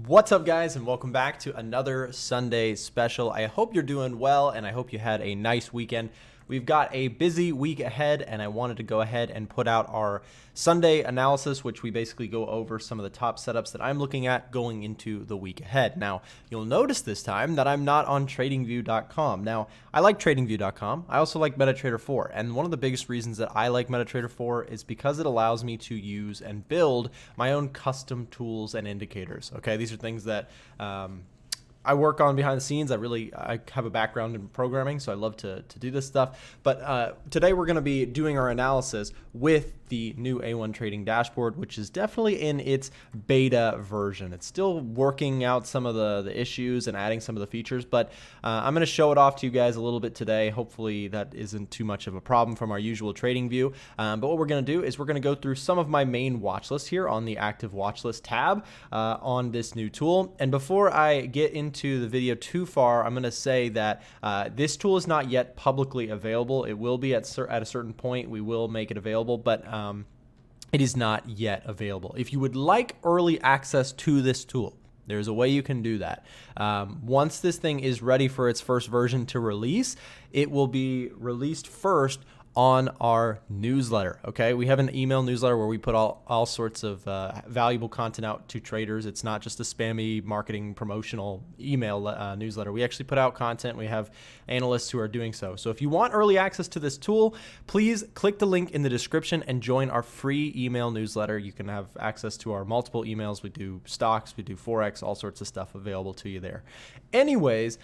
What's up, guys, and welcome back to another Sunday special. I hope you're doing well, and I hope you had a nice weekend. We've got a busy week ahead, and I wanted to go ahead and put out our Sunday analysis, which we basically go over some of the top setups that I'm looking at going into the week ahead. Now, you'll notice this time that I'm not on TradingView.com. Now, I like TradingView.com. I also like MetaTrader 4, and one of the biggest reasons that I like MetaTrader 4 is because it allows me to use and build my own custom tools and indicators. Okay, these are things that I work on behind the scenes. I have a background in programming, so I love to do this stuff. But today we're going to be doing our analysis with the new A1 Trading dashboard, which is definitely in its beta version. It's still working out some of the issues and adding some of the features, but I'm going to show it off to you guys a little bit today. Hopefully that isn't too much of a problem from our usual trading view. But what we're going to do is we're going to go through some of my main watch lists here on the active watch list tab on this new tool. And before I get into the video too far, I'm going to say that this tool is not yet publicly available. It will be at a certain point. We will make it available, but it is not yet available. If you would like early access to this tool, there's a way you can do that. Once this thing is ready for its first version to release, it will be released first on our newsletter. Okay, we have an email newsletter where we put all sorts of valuable content out to traders. It's not just a spammy marketing promotional email newsletter. We actually put out content. We have analysts who are doing so. So if you want early access to this tool, please click the link in the description and join our free email newsletter. You can have access to our multiple emails. We do stocks, we do Forex, all sorts of stuff available to you there. Anyways,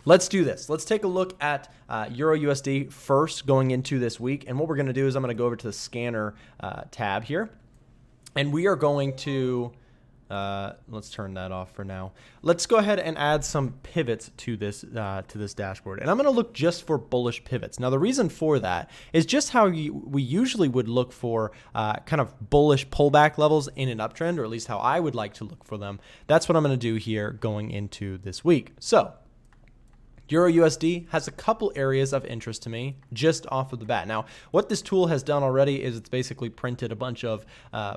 let's do this. Let's take a look at Euro USD first going into this week. And what we're going to do is I'm going to go over to the scanner tab here. And we are going to, let's turn that off for now. Let's go ahead and add some pivots to this dashboard. And I'm going to look just for bullish pivots. Now, the reason for that is just how we usually would look for kind of bullish pullback levels in an uptrend, or at least how I would like to look for them. That's what I'm going to do here going into this week. So Euro USD has a couple areas of interest to me just off of the bat. Now, what this tool has done already is it's basically printed a bunch of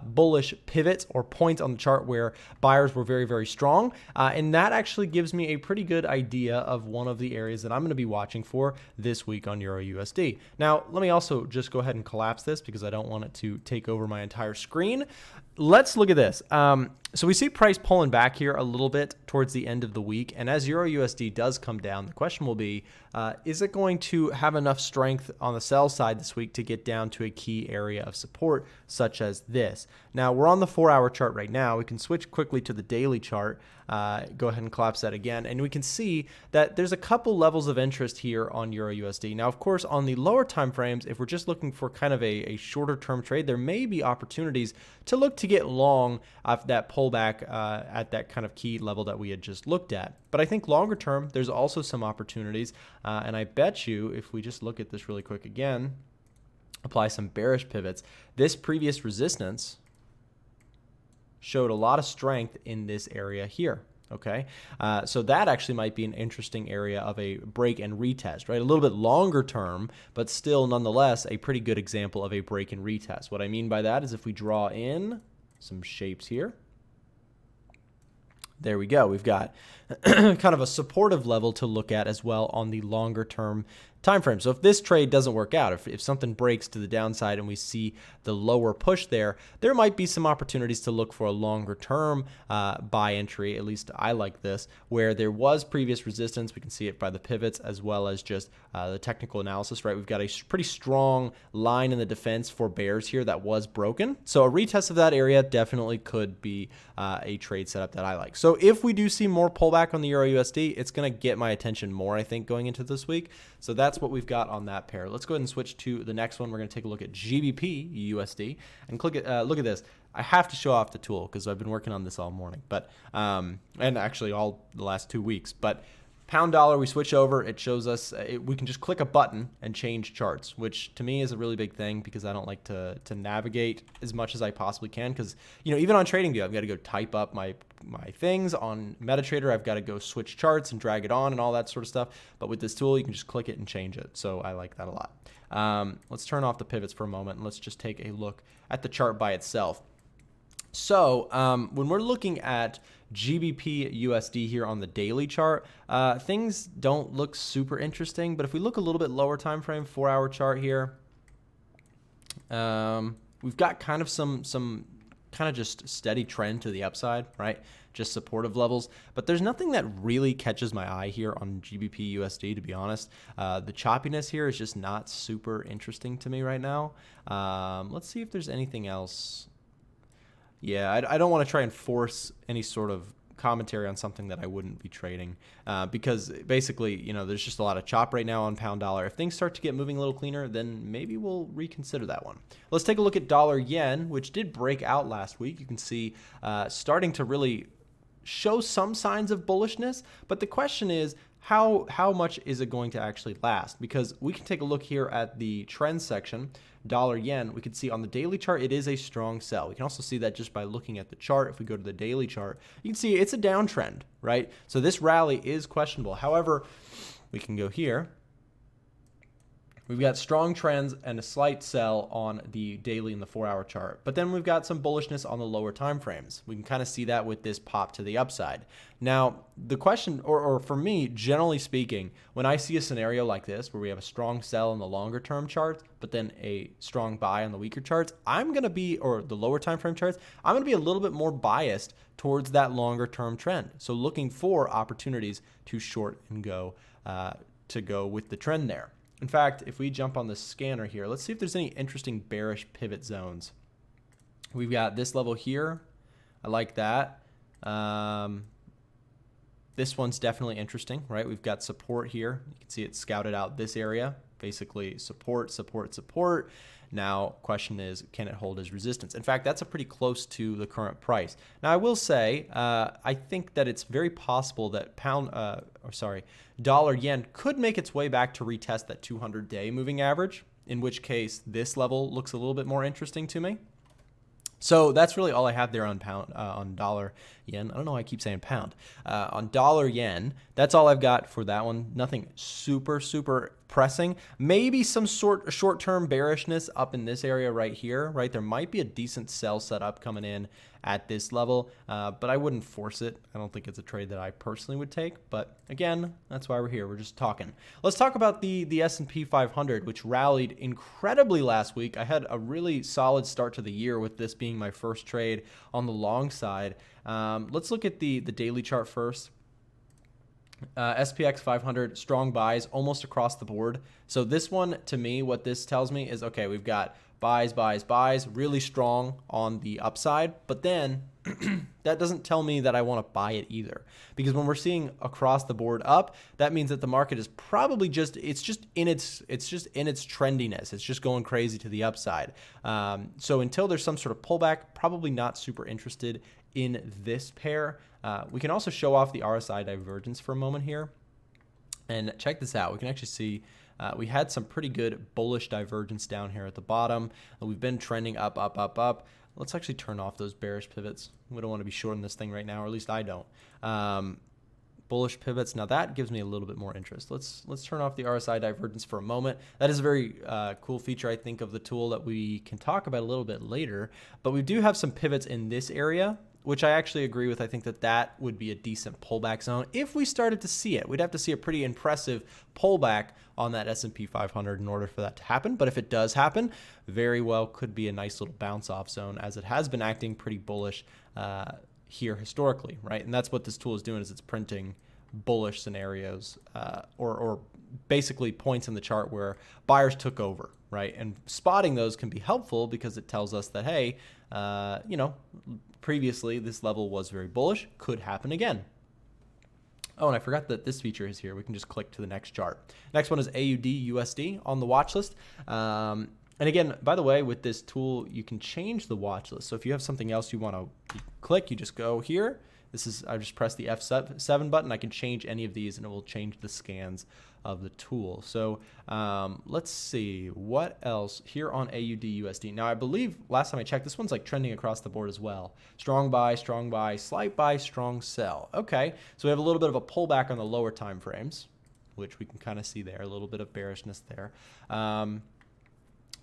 bullish pivots or points on the chart where buyers were very, very strong. And that actually gives me a pretty good idea of one of the areas that I'm going to be watching for this week on Euro USD. Now, let me also just go ahead and collapse this because I don't want it to take over my entire screen. Let's look at this. So we see price pulling back here a little bit towards the end of the week. And as Euro USD does come down, the question will be, is it going to have enough strength on the sell side this week to get down to a key area of support such as this? Now, we're on the 4-hour chart right now. We can switch quickly to the daily chart. Go ahead and collapse that again. And we can see that there's a couple levels of interest here on Euro USD. Now, of course, on the lower time frames, if we're just looking for kind of a shorter term trade, there may be opportunities to look to get long off that pullback at that kind of key level that we had just looked at. But I think longer term, there's also some opportunities. And I bet you if we just look at this really quick again, apply some bearish pivots, this previous resistance showed a lot of strength in this area here. Okay, so that actually might be an interesting area of a break and retest, right? A little bit longer term, but still nonetheless a pretty good example of a break and retest. What I mean by that is if we draw in some shapes here, there we go. We've got kind of a supportive level to look at as well on the longer term time frame. So if this trade doesn't work out, if something breaks to the downside and we see the lower push there might be some opportunities to look for a longer term buy entry. At least I like this, where there was previous resistance. We can see it by the pivots as well as just the technical analysis, right? We've got a pretty strong line in the defense for bears here that was broken. So a retest of that area definitely could be a trade setup that I like. So if we do see more pullback on the Euro USD, it's going to get my attention more, I think, going into this week. So that's what we've got on that pair. Let's go ahead and switch to the next one. We're going to take a look at GBP USD and look at this. I have to show off the tool because I've been working on this all morning, but and actually all the last 2 weeks. But pound dollar, we switch over. It shows us we can just click a button and change charts, which to me is a really big thing because I don't like to navigate as much as I possibly can. Because even on TradingView, I've got to go type up my things. On MetaTrader, I've got to go switch charts and drag it on and all that sort of stuff. But with this tool, you can just click it and change it. So I like that a lot. Let's turn off the pivots for a moment and let's just take a look at the chart by itself. So when we're looking at GBP USD here on the daily chart, things don't look super interesting. But if we look a little bit lower time frame, 4-hour chart here, we've got kind of some kind of just steady trend to the upside, right? Just supportive levels. But there's nothing that really catches my eye here on GBP USD, to be honest. The choppiness here is just not super interesting to me right now. Let's see if there's anything else. Yeah, I don't want to try and force any sort of commentary on something that I wouldn't be trading because basically, you know, there's just a lot of chop right now on pound dollar. If things start to get moving a little cleaner, then maybe we'll reconsider that one. Let's take a look at dollar yen, which did break out last week. You can see starting to really show some signs of bullishness, but the question is, how much is it going to actually last? Because we can take a look here at the trend section, dollar yen. We can see on the daily chart, it is a strong sell. We can also see that just by looking at the chart. If we go to the daily chart, you can see it's a downtrend, right? So this rally is questionable. However, we can go here. We've got strong trends and a slight sell on the daily and the 4-hour chart. But then we've got some bullishness on the lower time frames. We can kind of see that with this pop to the upside. Now, the question, or for me, generally speaking, when I see a scenario like this where we have a strong sell on the longer term charts, but then a strong buy on the weaker charts, I'm going to be, or the lower time frame charts, I'm going to be a little bit more biased towards that longer term trend. So looking for opportunities to short and go, to go with the trend there. In fact, if we jump on the scanner here, let's see if there's any interesting bearish pivot zones. We've got this level here. I like that. This one's definitely interesting, right? We've got support here. You can see it scouted out this area. Basically support, support, support. Now, question is, can it hold as resistance? In fact, that's a pretty close to the current price. Now, I will say, I think that it's very possible that dollar yen could make its way back to retest that 200-day moving average, in which case this level looks a little bit more interesting to me. So that's really all I have there on on dollar yen. I don't know why I keep saying pound. On dollar yen, that's all I've got for that one. Nothing super pressing. Maybe some short-term bearishness up in this area right here, right? There might be a decent sell setup coming in at this level, but I wouldn't force it. I don't think it's a trade that I personally would take, but again, that's why we're here. We're just talking. Let's talk about the S&P 500, which rallied incredibly last week. I had a really solid start to the year with this being my first trade on the long side. Let's look at the daily chart first. SPX 500, strong buys almost across the board. So this one, to me, what this tells me is, okay, we've got buys, really strong on the upside, but then that doesn't tell me that I want to buy it either. Because when we're seeing across the board up, that means that the market is probably just in its trendiness. It's just going crazy to the upside. So until there's some sort of pullback, probably not super interested in this pair. We can also show off the RSI divergence for a moment here. And check this out. We can actually see we had some pretty good bullish divergence down here at the bottom. We've been trending up. Let's actually turn off those bearish pivots. We don't want to be shorting this thing right now, or at least I don't. Bullish pivots. Now that gives me a little bit more interest. Let's turn off the RSI divergence for a moment. That is a very cool feature, I think, of the tool that we can talk about a little bit later. But we do have some pivots in this area, which I actually agree with. I think that would be a decent pullback zone if we started to see it. We'd have to see a pretty impressive pullback on that S&P 500 in order for that to happen. But if it does happen, very well could be a nice little bounce off zone, as it has been acting pretty bullish here historically, right? And that's what this tool is doing, is it's printing bullish scenarios or basically points in the chart where buyers took over, right? And spotting those can be helpful because it tells us that, hey, previously this level was very bullish, could happen again. Oh, and I forgot that this feature is here. We can just click to the next chart. Next one is AUD USD on the watch list. And again, by the way, with this tool, you can change the watch list. So if you have something else you want to click, you just go here. I just press the F7 button. I can change any of these and it will change the scans of the tool. So let's see what else here on AUD USD. Now I believe last time I checked, this one's like trending across the board as well. Strong buy, slight buy, strong sell. Okay, so we have a little bit of a pullback on the lower time frames, which we can kind of see there, a little bit of bearishness there.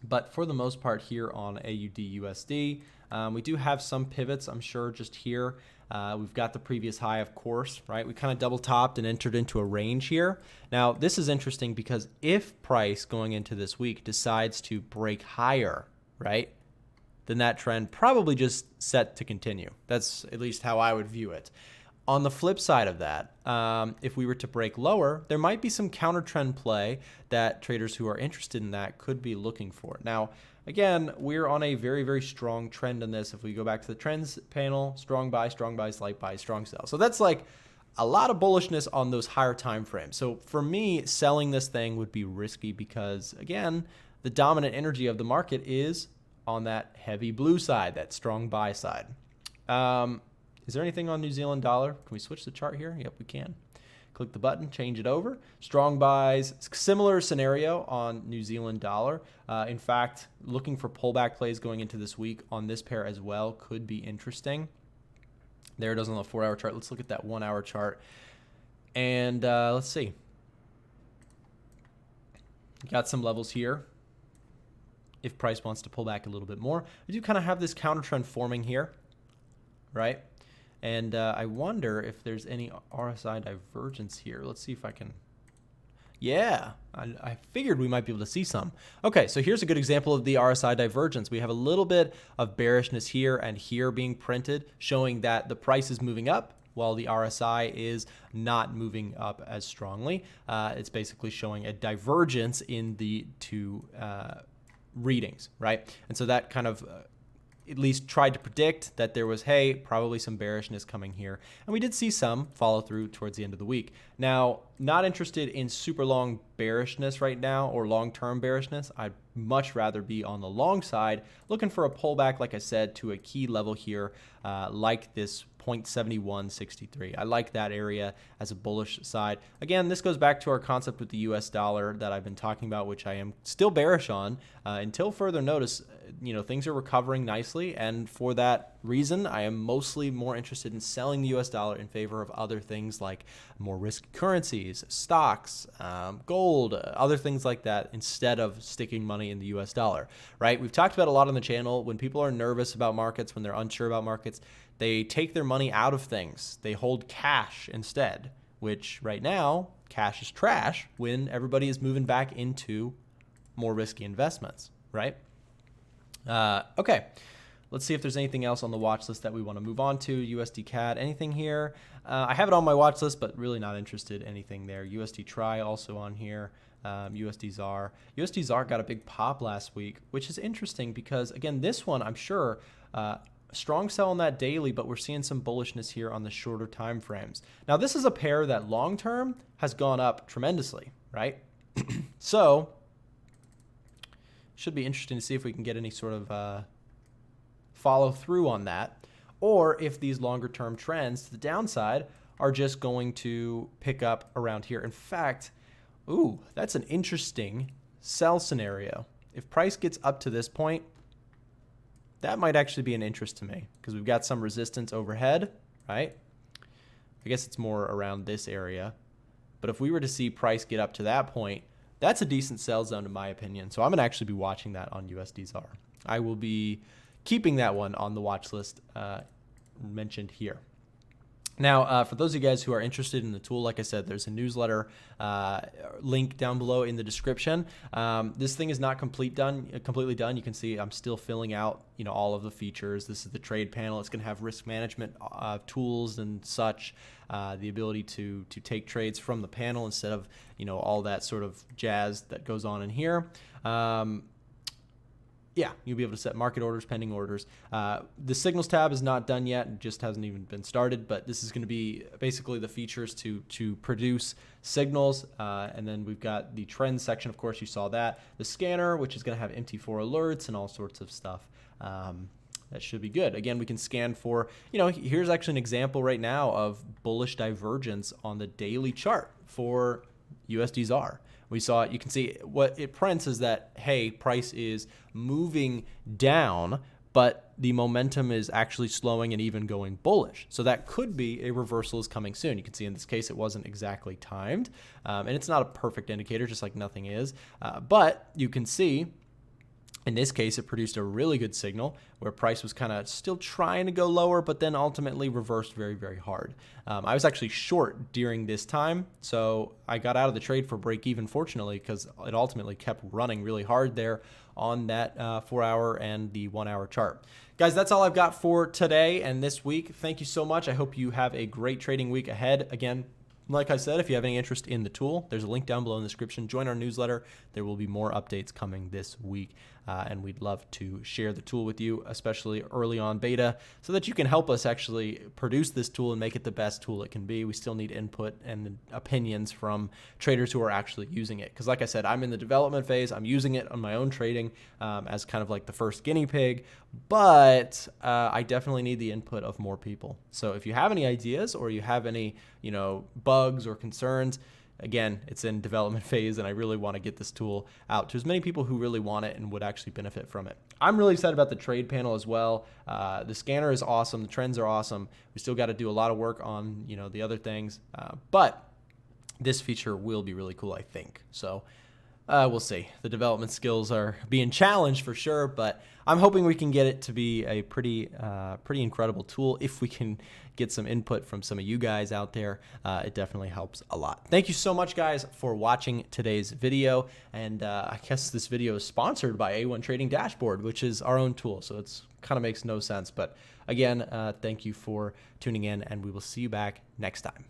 But for the most part here on AUD USD, We do have some pivots, I'm sure, just here. We've got the previous high, of course, right? We kind of double topped and entered into a range here. Now, this is interesting because if price going into this week decides to break higher, right, then that trend probably just set to continue. That's at least how I would view it. On the flip side of that, if we were to break lower, there might be some counter trend play that traders who are interested in that could be looking for. Now, again, we're on a very, very strong trend in this. If we go back to the trends panel, strong buy, strong buys, light buy, strong sell. So that's like a lot of bullishness on those higher time frames. So for me, selling this thing would be risky because, again, the dominant energy of the market is on that heavy blue side, that strong buy side. Is there anything on New Zealand dollar? Can we switch the chart here? Yep, we can. Click the button, change it over. Strong buys, similar scenario on New Zealand dollar. In fact, looking for pullback plays going into this week on this pair as well could be interesting. There it is on the 4-hour chart. Let's look at that 1-hour chart. And let's see. Got some levels here. If price wants to pull back a little bit more, we do kind of have this counter trend forming here, right? And I wonder if there's any RSI divergence here. Let's see if I can. Yeah, I figured we might be able to see some. Okay, so here's a good example of the RSI divergence. We have a little bit of bearishness here and here being printed, showing that the price is moving up while the RSI is not moving up as strongly. It's basically showing a divergence in the two readings, right? And so that kind of at least tried to predict that there was, hey, probably some bearishness coming here. And we did see some follow through towards the end of the week. Now, not interested in super long bearishness right now or long-term bearishness. I'd much rather be on the long side, looking for a pullback, like I said, to a key level here, like this 0.7163. I like that area as a bullish side. Again, this goes back to our concept with the US dollar that I've been talking about, which I am still bearish on until further notice. You know, things are recovering nicely, and for that reason, I am mostly more interested in selling the US dollar in favor of other things like more risky currencies, stocks, gold, other things like that, instead of sticking money in the US dollar, right? We've talked about a lot on the channel. When people are nervous about markets, when they're unsure about markets, they take their money out of things. They hold cash instead, which right now, cash is trash when everybody is moving back into more risky investments, right? Okay, let's see if there's anything else on the watch list that we want to move on to. USD CAD, anything here? I have it on my watch list, but really not interested in anything there. USD TRY also on here. USD ZAR. USD ZAR got a big pop last week, which is interesting because, again, this one, I'm sure, strong sell on that daily, but we're seeing some bullishness here on the shorter time frames. Now, this is a pair that long-term has gone up tremendously, right? So should be interesting to see if we can get any sort of follow through on that, or if these longer term trends to the downside are just going to pick up around here. In fact, ooh, that's an interesting sell scenario. If price gets up to this point, that might actually be an interest to me because we've got some resistance overhead, right? I guess it's more around this area. But if we were to see price get up to that point, that's a decent sell zone in my opinion. So I'm going to actually be watching that on USD ZAR. I will be keeping that one on the watch list mentioned here. Now, for those of you guys who are interested in the tool, like I said, there's a newsletter link down below in the description. This thing is not completely done. You can see I'm still filling out, all of the features. This is the trade panel. It's going to have risk management tools and such, the ability to take trades from the panel instead of, all that sort of jazz that goes on in here. Yeah, you'll be able to set market orders, pending orders. The signals tab is not done yet. It just hasn't even been started, but this is going to be basically the features to produce signals. And then we've got the trends section. Of course, you saw that. The scanner, which is going to have MT4 alerts and all sorts of stuff. That should be good. Again, we can scan for, here's actually an example right now of bullish divergence on the daily chart for USD ZAR. We saw it. You can see what it prints is that, hey, price is moving down, but the momentum is actually slowing and even going bullish. So that could be a reversal is coming soon. You can see in this case, it wasn't exactly timed. And it's not a perfect indicator, just like nothing is. But you can see In this case, it produced a really good signal where price was kind of still trying to go lower, but then ultimately reversed very, very hard. I was actually short during this time, so I got out of the trade for break even, fortunately, because it ultimately kept running really hard there on that 4-hour and the 1-hour chart. Guys, that's all I've got for today and this week. Thank you so much. I hope you have a great trading week ahead. Again, like I said, if you have any interest in the tool, there's a link down below in the description. Join our newsletter. There will be more updates coming this week, and we'd love to share the tool with you, especially early on beta, so that you can help us actually produce this tool and make it the best tool it can be. We still need input and opinions from traders who are actually using it. Because like I said, I'm in the development phase. I'm using it on my own trading as kind of like the first guinea pig, but I definitely need the input of more people. So if you have any ideas or you have any, bugs or concerns, again, it's in development phase, and I really want to get this tool out to as many people who really want it and would actually benefit from it. I'm really excited about the trade panel as well. The scanner is awesome. The trends are awesome. We still got to do a lot of work on, the other things, but this feature will be really cool, I think. So we'll see. The development skills are being challenged for sure, but I'm hoping we can get it to be a pretty incredible tool. If we can get some input from some of you guys out there, it definitely helps a lot. Thank you so much, guys, for watching today's video. And I guess this video is sponsored by A1 Trading Dashboard, which is our own tool. So it's kind of makes no sense. But again, thank you for tuning in, and we will see you back next time.